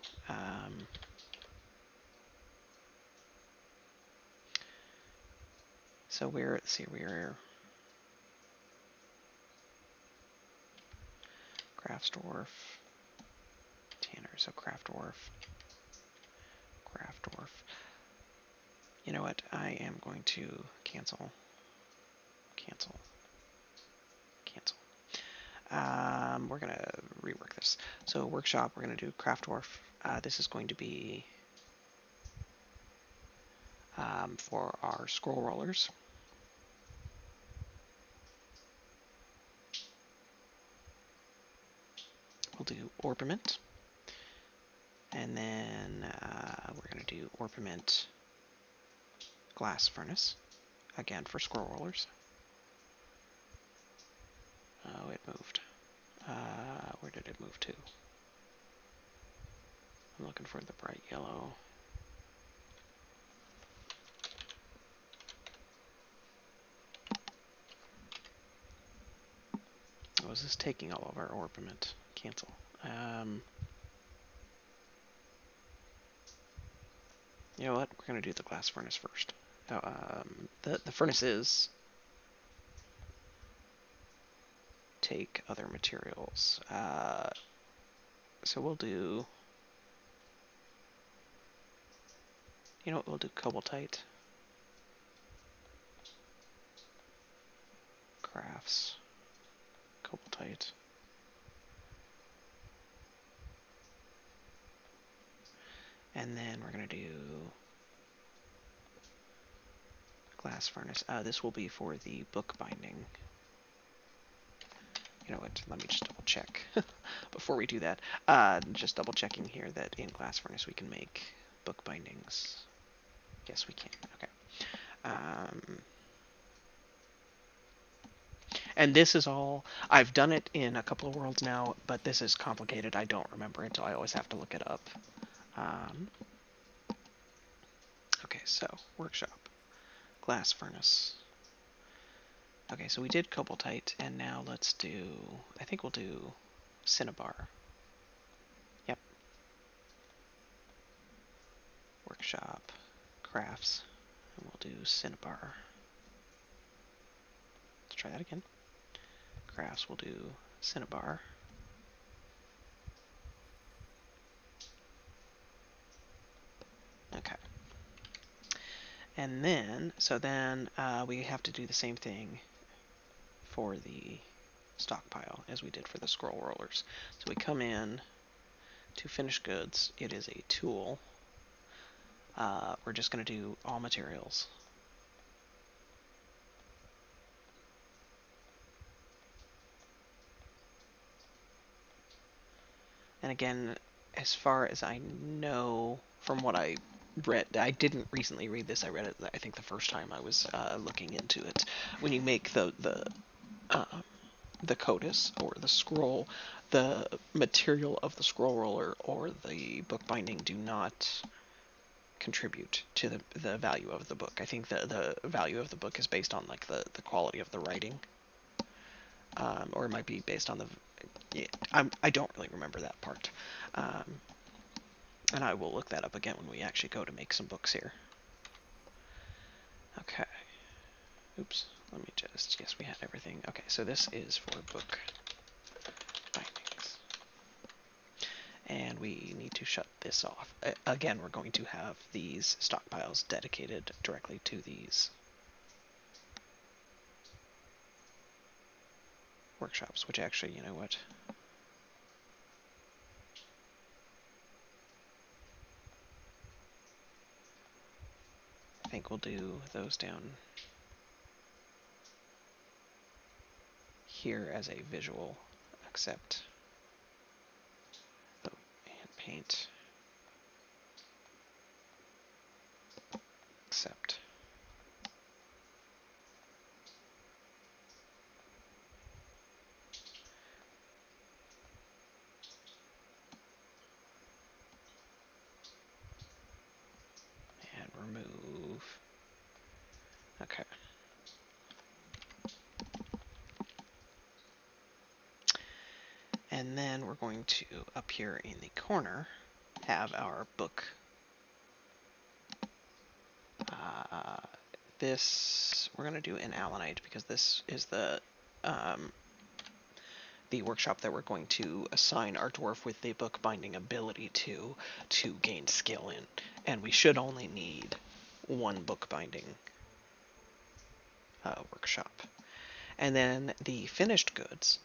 So we're Craftsdwarf, Tanner. So Craftsdwarf. You know what? I am going to cancel. We're gonna rework this. So workshop, we're gonna do Craftsdwarf. This is going to be for our scroll rollers. We'll do orpiment. And then we're going to do orpiment glass furnace, again for scroll rollers. Oh, it moved. Where did it move to? I'm looking for the bright yellow. Oh, is this taking all of our orpiment? Cancel. You know what? We're going to do the glass furnace first. The furnaces take other materials. So we'll do You know what, we'll do cobaltite. Crafts. Cobaltite. And then we're going to do glass furnace. This will be for the book binding. You know what, let me just double check before we do that. Just double checking here that in glass furnace we can make book bindings. Yes, we can. Okay. And this is all, I've done it in a couple of worlds now, but this is complicated. I don't remember it, so I always have to look it up. Okay, so workshop, glass furnace. Okay, so we did cobaltite, and now let's do, I think we'll do cinnabar. Yep. Workshop, crafts, and we'll do cinnabar. Let's try that again. Crafts, we'll do cinnabar. Okay. And then, we have to do the same thing for the stockpile as we did for the scroll rollers. So we come in to finished goods. It is a tool. We're just going to do all materials. And again, as far as I know from what I read, I didn't recently read this. I read it, I think, the first time I was looking into it. When you make the codis or the scroll, the material of the scroll roller or the book binding do not contribute to the value of the book. I think the value of the book is based on like the quality of the writing, or it might be based on the. Yeah, I don't really remember that part, and I will look that up again when we actually go to make some books here. Okay. Oops. Let me just. Yes, we had everything. Okay, so this is for book bindings. And we need to shut this off. Again, we're going to have these stockpiles dedicated directly to these workshops, which actually, you know what? I think we'll do those down here as a visual, except and paint, except. And remove. Okay. And then we're going to, up here in the corner, have our book. This, we're going to do an allanite because this is the workshop that we're going to assign our dwarf with the book binding ability to gain skill in. And we should only need one book binding workshop. And then the finished goods,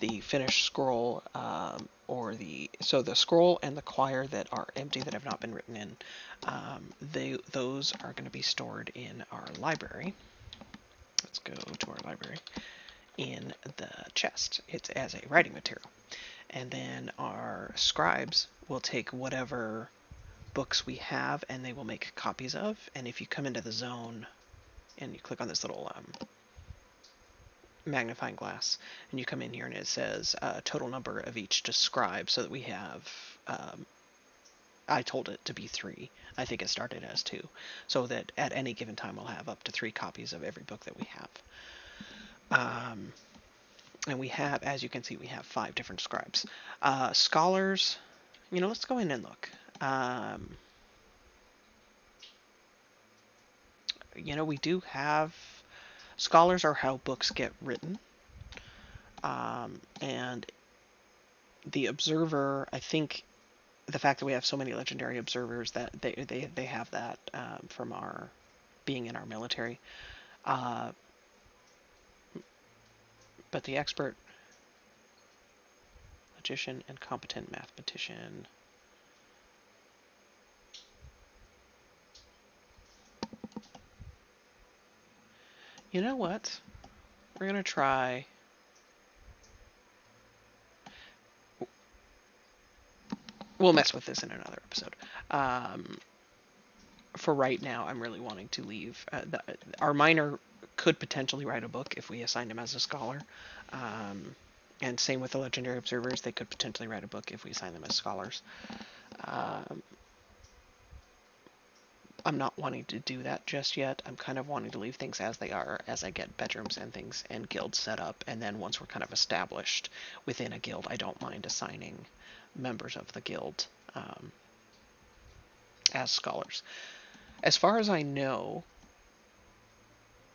the finished scroll, so the scroll and the quire that are empty, that have not been written in, those are going to be stored in our library. Let's go to our library. In the chest. It's as a writing material. And then our scribes will take whatever books we have and they will make copies of. And if you come into the zone and you click on this little magnifying glass and you come in here and it says total number of each to scribe, so that we have I told it to be 3. I think it started as 2. So that at any given time we'll have up to 3 copies of every book that we have. And we have, as you can see, we have 5 different scribes. Scholars, let's go in and look. We do have, scholars are how books get written. And the observer, I think, the fact that we have so many legendary observers, that they have that from our being in our military. Uh, but the expert magician and competent mathematician. You know what? We're gonna try. We'll mess with this in another episode. Um, for right now, I'm really wanting to leave. Our miner could potentially write a book if we assigned him as a scholar. Um, and same with the legendary observers, they could potentially write a book if we assign them as scholars. Um, I'm not wanting to do that just yet. I'm kind of wanting to leave things as they are as I get bedrooms and things and guilds set up. And then once we're kind of established within a guild, I don't mind assigning members of the guild as scholars. As far as I know,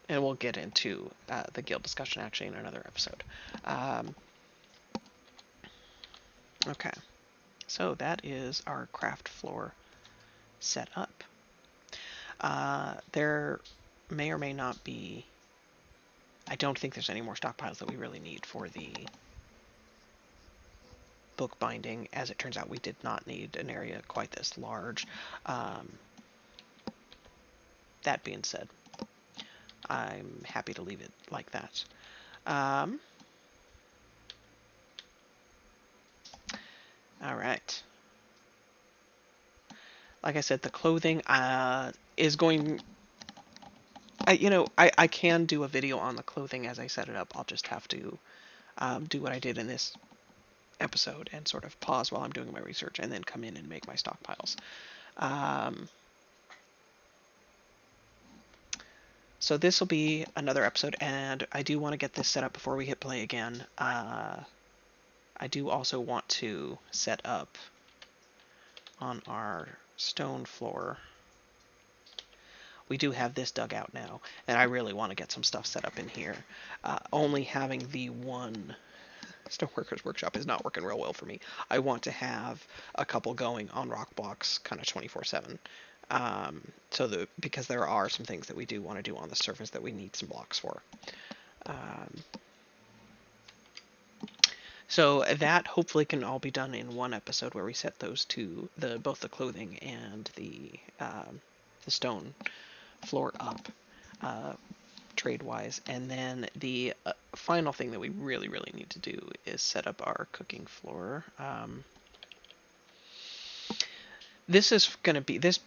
and we'll get into the guild discussion actually in another episode. Okay, so that is our craft floor set up. There may or may not be. I don't think there's any more stockpiles that we really need for the book binding. As it turns out, we did not need an area quite this large. That being said, I'm happy to leave it like that. All right. Like I said, the clothing is going. I can do a video on the clothing as I set it up. I'll just have to do what I did in this episode and sort of pause while I'm doing my research and then come in and make my stockpiles. So this will be another episode, and I do want to get this set up before we hit play again. I do also want to set up on our stone floor. We do have this dug out now, and I really want to get some stuff set up in here. Only having the one Stoneworkers Workshop is not working real well for me. I want to have a couple going on rock blocks kind of 24/7. Because there are some things that we do want to do on the surface that we need some blocks for. So that hopefully can all be done in one episode where we set those two, both the clothing and the stone floor up, trade-wise. And then the final thing that we really, really need to do is set up our cooking floor. This is going to be, this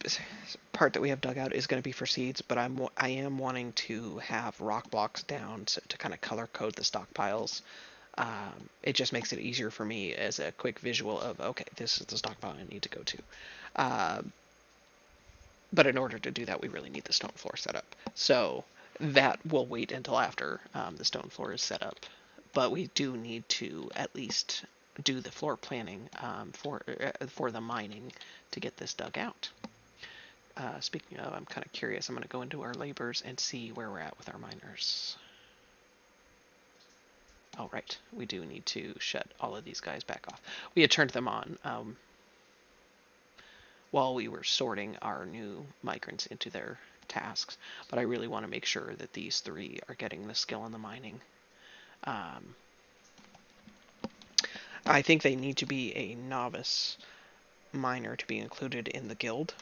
part that we have dug out is going to be for seeds, but I am wanting to have rock blocks down to kind of color code the stockpiles. It just makes it easier for me as a quick visual of, okay, this is the stockpile I need to go to. But in order to do that, we really need the stone floor set up. So that will wait until after the stone floor is set up. But we do need to at least do the floor planning for the mining to get this dug out. Speaking of, I'm kind of curious. I'm going to go into our labors and see where we're at with our miners. Oh, right. We do need to shut all of these guys back off. We had turned them on while we were sorting our new migrants into their tasks, but I really want to make sure that these three are getting the skill in the mining. I think they need to be a novice miner to be included in the guild,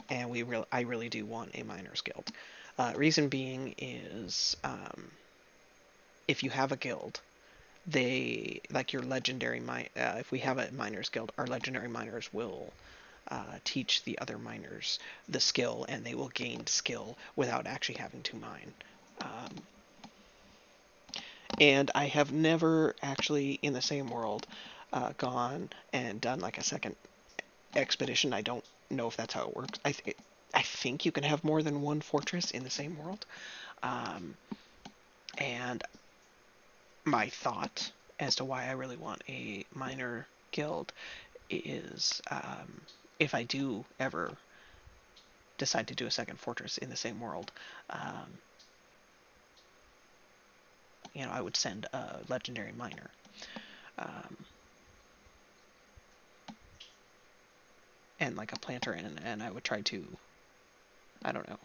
and I really do want a miners guild. Reason being is if you have a guild, they, like your legendary if we have a miners guild, our legendary miners will teach the other miners the skill, and they will gain skill without actually having to mine. And I have never actually in the same world gone and done like a second expedition. I don't know if that's how it works. I think you can have more than one fortress in the same world. And my thought as to why I really want a miner guild is if I do ever decide to do a second fortress in the same world, I would send a legendary miner. and like a planter, and I would try to, I don't know,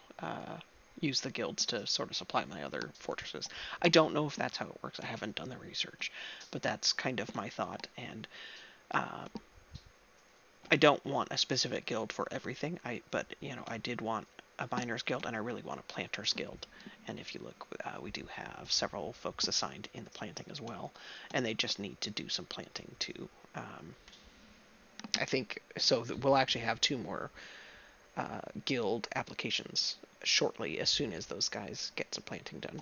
use the guilds to sort of supply my other fortresses. I don't know if that's how it works. I haven't done the research, but that's kind of my thought. And uh, I don't want a specific guild for everything. But you know, I did want a miners guild, and I really want a planters guild. And if you look, we do have several folks assigned in the planting as well, and they just need to do some planting too. I think so. We'll actually have two more guild applications shortly, as soon as those guys get some planting done.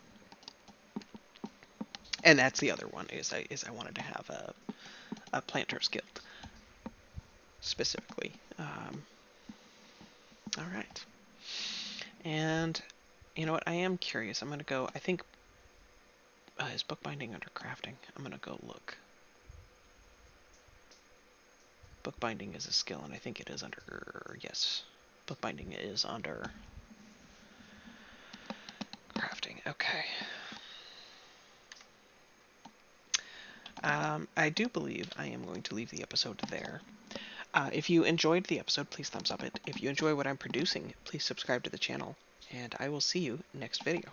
And that's the other one, is I wanted to have a planters guild specifically. All right. And you know what? I am curious. I'm going to go. I think is bookbinding under crafting? I'm going to go look. Bookbinding is a skill, and I think it is under, yes. Bookbinding is under crafting. Okay. I do believe I am going to leave the episode there. If you enjoyed the episode, please thumbs up it. If you enjoy what I'm producing, please subscribe to the channel, and I will see you next video.